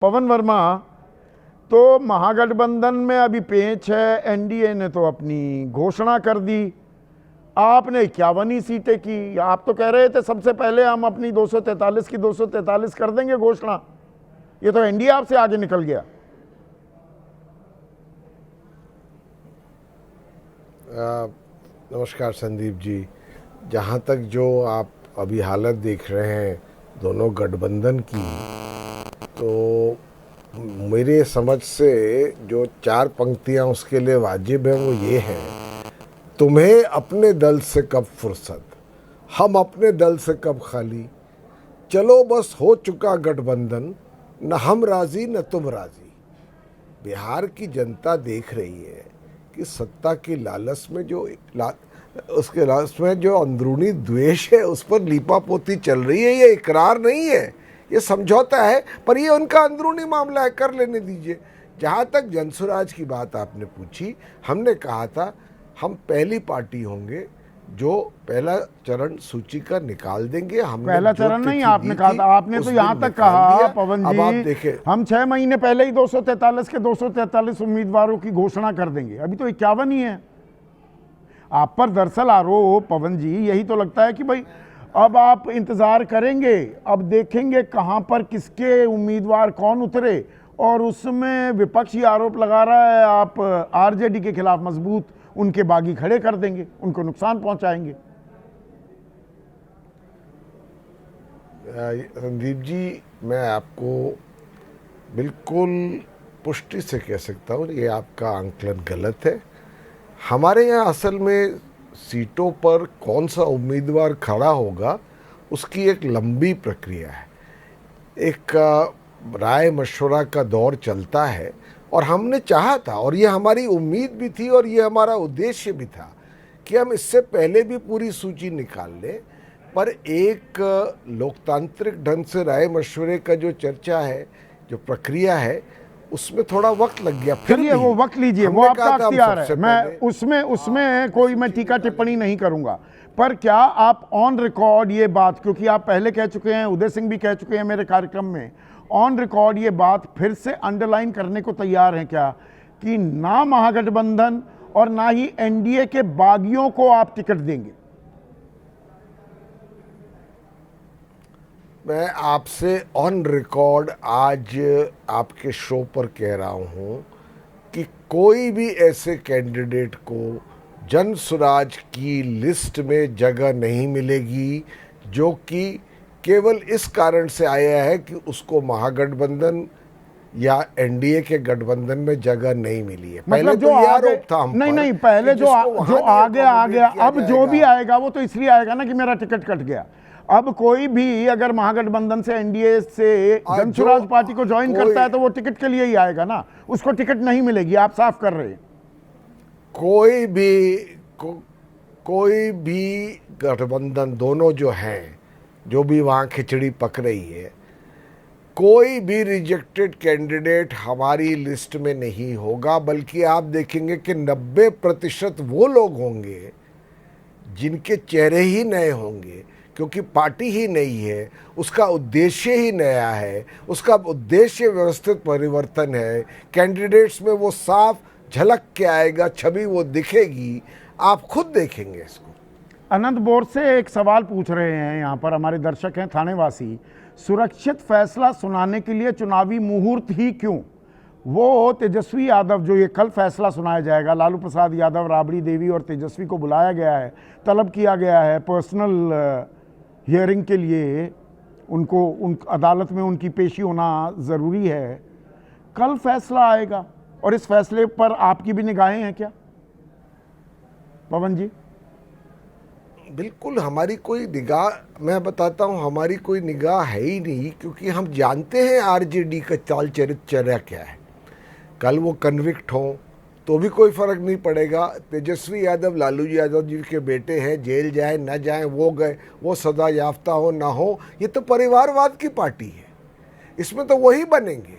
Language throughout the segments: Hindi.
पवन वर्मा, तो महागठबंधन में अभी पेच है। एनडीए ने तो अपनी घोषणा कर दी, आपने 51 सीटें की। आप तो कह रहे थे सबसे पहले हम अपनी 243 की 243 कर देंगे घोषणा। ये तो एनडीए आपसे आगे निकल गया। नमस्कार संदीप जी। जहाँ तक जो आप अभी हालत देख रहे हैं दोनों गठबंधन की, तो मेरे समझ से जो 4 पंक्तियाँ उसके लिए वाजिब है वो ये है: तुम्हें अपने दल से कब फुर्सत, हम अपने दल से कब खाली, चलो बस हो चुका गठबंधन, न हम राजी न तुम राजी। बिहार की जनता देख रही है कि सत्ता की लालच में उसके लालच में जो अंदरूनी द्वेष है उस पर लीपापोती चल रही है। ये इकरार नहीं है, ये समझौता है, पर ये उनका अंदरूनी मामला है, कर लेने दीजिए। जहाँ तक जनसुराज की बात आपने पूछी, हमने कहा था हम पहली पार्टी होंगे जो पहला चरण सूची का निकाल देंगे। हमने पहला चरण नहीं, आपने कहा था, आपने तो यहां तक कहा पवन जी, आप देखें, हम 6 महीने पहले ही 243 के 243 उम्मीदवारों की घोषणा कर देंगे। अभी तो 51 ही है। आप पर दरअसल आरोप पवन जी यही तो लगता है कि भाई अब आप इंतजार करेंगे, अब देखेंगे कहां पर किसके उम्मीदवार कौन उतरे, और उसमें विपक्ष ये आरोप लगा रहा है आप आरजेडी के खिलाफ मजबूत उनके बागी खड़े कर देंगे, उनको नुकसान पहुंचाएंगे। संदीप जी, मैं आपको बिल्कुल पुष्टि से कह सकता हूँ ये आपका आंकलन गलत है। हमारे यहाँ असल में सीटों पर कौन सा उम्मीदवार खड़ा होगा उसकी एक लंबी प्रक्रिया है, एक राय मशवरा का दौर चलता है। और हमने चाहा था, और ये हमारी उम्मीद भी थी और ये हमारा उद्देश्य भी था कि हम इससे पहले भी पूरी सूची निकाल लें, पर एक लोकतांत्रिक ढंग से राय मशवरे का जो चर्चा है, जो प्रक्रिया है, उसमें थोड़ा वक्त लग गया। फिर चलिए वो वक्त लीजिए, वो आपका अख्तियार है। मैं उसमें कोई मैं टीका टिप्पणी नहीं करूंगा। पर क्या आप ऑन रिकॉर्ड ये बात, क्योंकि आप पहले कह चुके हैं, उदय सिंह भी कह चुके हैं मेरे कार्यक्रम में, ऑन रिकॉर्ड ये बात फिर से अंडरलाइन करने को तैयार हैं क्या कि ना महागठबंधन और ना ही एनडीए के बागियों को आप टिकट देंगे? मैं आपसे ऑन रिकॉर्ड आज आपके शो पर कह रहा हूं कि कोई भी ऐसे कैंडिडेट को जनसुराज की लिस्ट में जगह नहीं मिलेगी जो कि केवल इस कारण से आया है कि उसको महागठबंधन या एनडीए के गठबंधन में जगह नहीं मिली है। पहले मतलब तो ये आरोप था हम नहीं पर नहीं, पहले जो आगे आ गया, अब जो भी आएगा वो तो इसलिए आएगा ना कि मेरा टिकट कट गया। अब कोई भी अगर महागठबंधन से एनडीए से जनसुराज पार्टी को ज्वाइन करता है तो वो टिकट के लिए ही आएगा ना, उसको टिकट नहीं मिलेगी। आप साफ कर रहे हैं। कोई भी गठबंधन, दोनों जो हैं, जो भी वहाँ खिचड़ी पक रही है, कोई भी रिजेक्टेड कैंडिडेट हमारी लिस्ट में नहीं होगा। बल्कि आप देखेंगे कि 90% वो लोग होंगे जिनके चेहरे ही नए होंगे, क्योंकि पार्टी ही नई है, उसका उद्देश्य ही नया है, उसका उद्देश्य व्यवस्थित परिवर्तन है। कैंडिडेट्स में वो साफ झलक के आएगा, छवि वो दिखेगी, आप खुद देखेंगे इसको। अनंत बोर से एक सवाल पूछ रहे हैं यहाँ पर हमारे दर्शक हैं, थानेवासी, सुरक्षित फैसला सुनाने के लिए चुनावी मुहूर्त ही क्यों? वो तेजस्वी यादव, जो ये कल फैसला सुनाया जाएगा, लालू प्रसाद यादव, राबड़ी देवी और तेजस्वी को बुलाया गया है, तलब किया गया है पर्सनल हियरिंग के लिए, उनको उन अदालत में उनकी पेशी होना ज़रूरी है। कल फैसला आएगा और इस फैसले पर आपकी भी निगाहें हैं क्या पवन जी? बिल्कुल, हमारी कोई निगाह, मैं बताता हूँ, हमारी कोई निगाह है ही नहीं, क्योंकि हम जानते हैं आरजेडी का चाल चरित्र क्या है। कल वो कन्विक्ट हों तो भी कोई फ़र्क नहीं पड़ेगा। तेजस्वी यादव लालू यादव जी के बेटे हैं, जेल जाए न जाए, वो गए, वो सदा याफ्ता हो ना हो, ये तो परिवारवाद की पार्टी है, इसमें तो वही बनेंगे।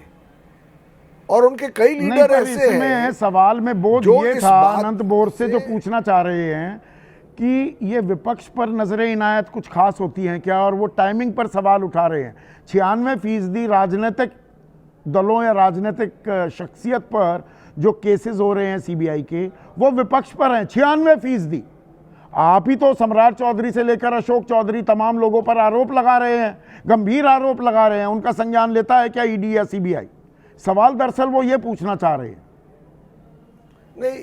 और उनके कई लीडर ऐसे हैं। सवाल में बोध ये था अनंत बोर से जो पूछना चाह रहे हैं कि ये विपक्ष पर नजरे इनायत कुछ खास होती हैं क्या, और वो टाइमिंग पर सवाल उठा रहे हैं। 96% राजनीतिक दलों या राजनीतिक शख्सियत पर जो केसेस हो रहे हैं सीबीआई के, वो विपक्ष पर हैं 96%। आप ही तो सम्राट चौधरी से लेकर अशोक चौधरी तमाम लोगों पर आरोप लगा रहे हैं, गंभीर आरोप लगा रहे हैं। उनका संज्ञान लेता है क्या ईडी या सीबीआई? सवाल दरअसल वो ये पूछना चाह रहे हैं। नहीं,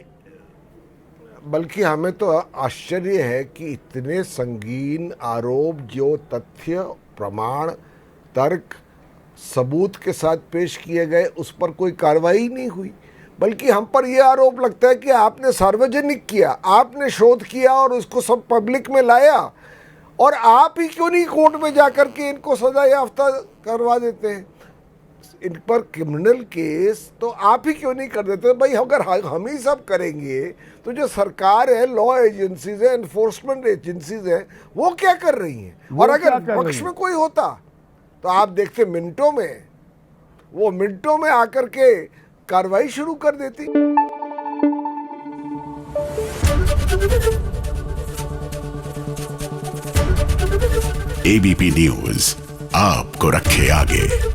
बल्कि हमें तो आश्चर्य है कि इतने संगीन आरोप जो तथ्य, प्रमाण, तर्क, सबूत के साथ पेश किए गए, उस पर कोई कार्रवाई नहीं हुई। बल्कि हम पर यह आरोप लगता है कि आपने सार्वजनिक किया, आपने शोध किया और उसको सब पब्लिक में लाया, और आप ही क्यों नहीं कोर्ट में जाकर के इनको सजा याफ्ता करवा देते हैं? इन पर क्रिमिनल केस तो आप ही क्यों नहीं कर देते? भाई अगर हम ही सब करेंगे तो जो सरकार है, लॉ एजेंसीज है, एनफोर्समेंट एजेंसीज है, वो क्या कर रही हैं? और अगर पक्ष में कोई होता तो आप देखते मिनटों में आकर के कार्रवाई शुरू कर देती। एबीपी न्यूज आपको रखे आगे।